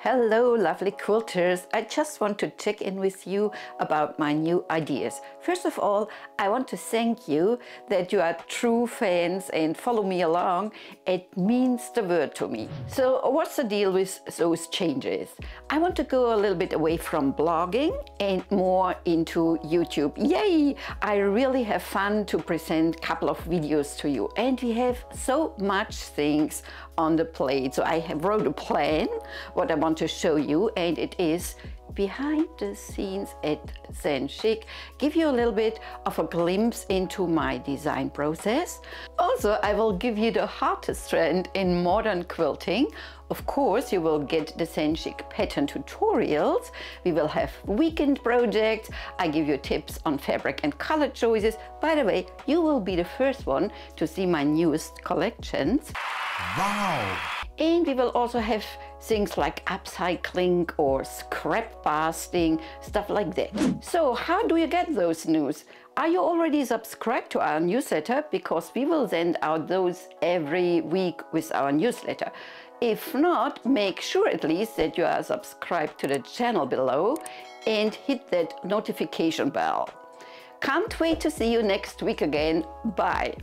Hello lovely quilters, I just want to check in with you about my new ideas. First of all, I want to thank you that you are true fans and follow me along. It means the world to me. So what's the deal with those changes? I want to go a little bit away from blogging and more into YouTube. Yay! I really have fun to present a couple of videos to you, and we have so much things on the plate. So I have wrote a plan what I want to show you, and it is behind the scenes at Zen Chic. Give you a little bit of a glimpse into my design process. Also, I will give you the hottest trend in modern quilting. Of course, you will get the Zen Chic pattern tutorials. We will have weekend projects. I give you tips on fabric and color choices. By the way, you will be the first one to see my newest collections. Wow! And we will also have things like upcycling or scrap basting, stuff like that. So how do you get those news? Are you already subscribed to our newsletter? Because we will send out those every week with our newsletter. If not, make sure at least that you are subscribed to the channel below and hit that notification bell. Can't wait to see you next week again. Bye!